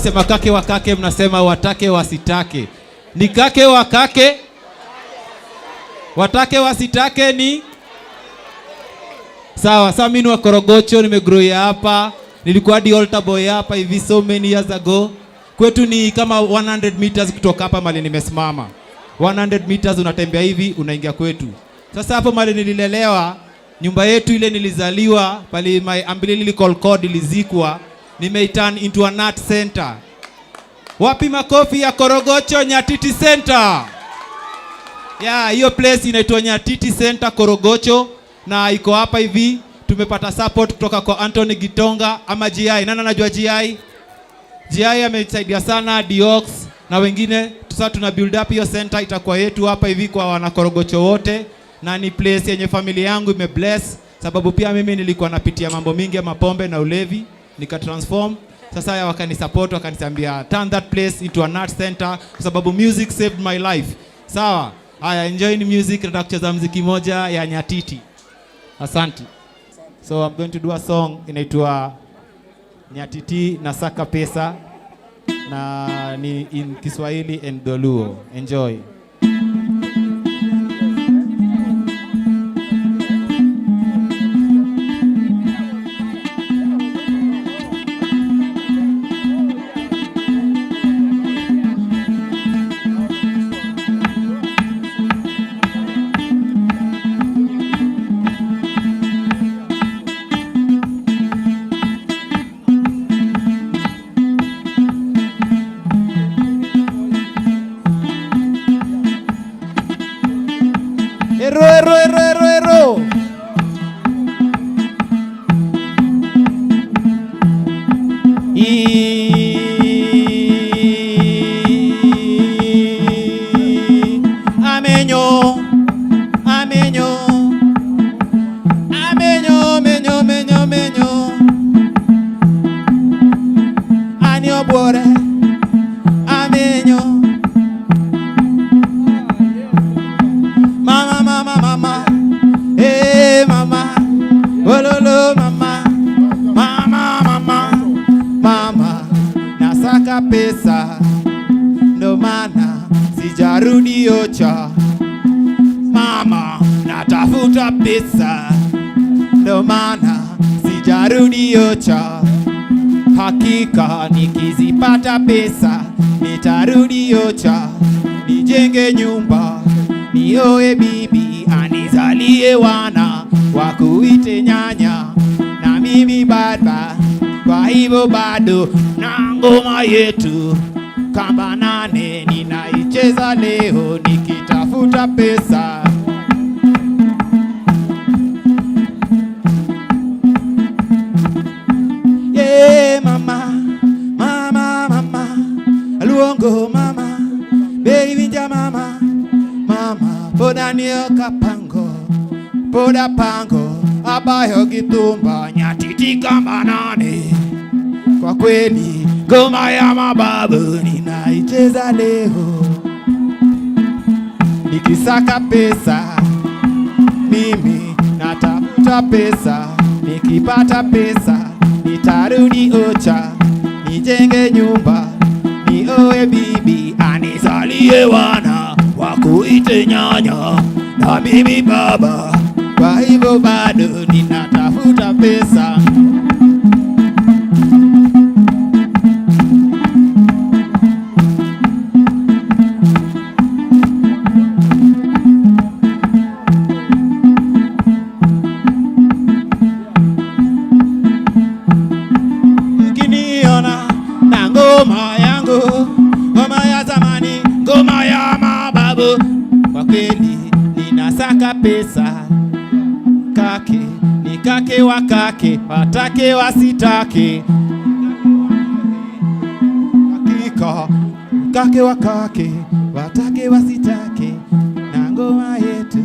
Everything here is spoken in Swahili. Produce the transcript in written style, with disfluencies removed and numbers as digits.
nikisema kake wa kake mnasema watake wasitake. Ni kake wa kake, watake wasitake ni sawa. Sasa mimi ni wa Korogocho, nimegrow hapa. Nilikuwa hadi altar boy hapa hivi so many years ago. Kwetu ni kama 100 meters kutoka hapa mali nimesimama. 100 meters unatembea hivi unaingia kwetu. Sasa hapo mali nililelewa, nyumba yetu ile nilizaliwa, pale my umbilical cord ilizikwa, nimeiturn into a nut center. Wapi makofi ya Korogocho Nyatiti Center? Hiyo place inaitwa Nyatiti Center Korogocho na iko hapa hivi. Tumepata support kutoka kwa Anthony Gitonga ama GI. Nani anajua GI? GI amesaidia sana, Diox na wengine. Sasa tuna build up hiyo center, itakuwa yetu hapa hivi kwa wana Korogocho wote, na ni place yenye familia yangu imebless, sababu pia mimi nilikuwa napitia mambo mingi ya mapombe na ulevi, nika-transform. Sasa ya wakanisupport, wakaniambia turn that place into a nut center, kwa sababu music saved my life. Sawa? Haya, enjoy the music. Nataka kucheza muziki moja ya Nyatiti. Asante. So I'm going to do a song inaitwa Nyatiti Nasaka Pesa, na ni in Kiswahili and Doluo. Enjoy. Ero. Amenyo. Anio bore. Amenyo. Mama, hey mama, ololo mama, nasaka pesa, ndo maana sijarudi ocha. Mama, natafuta pesa, ndo maana sijarudi ocha. Hakika nikizipata pesa, nitarudi ocha, nijenge nyumba, nioe bibi, anizalie wana, wakuite nyanya, na mimi baba. Kwa hivyo bado na ngoma yetu kamba 8 ninaicheza leo nikitafuta pesa. Yeah mama, luongo mama, baby nja mama, poda nioka poda pango, abayo gitumba, Nyatiti kamba 8. Kwa kweli ngoma ya mababu ninaicheza leo nikisaka pesa. Mimi natafuta pesa, nikipata pesa nitarudi ocha, nijenge nyumba, nioe bibi, anizalie wana, wakuite nyanya, na mimi baba. Kwa hivyo bado ninatafuta pesa. Ukiniona na ngoma yangu, ngoma ya zamani, ngoma ya mababu, kwa kweli ninasaka pesa. Kake ni kake wa kake, watake wasitake. Hakika kake wa kake, watake wasitake, na ngoma yetu.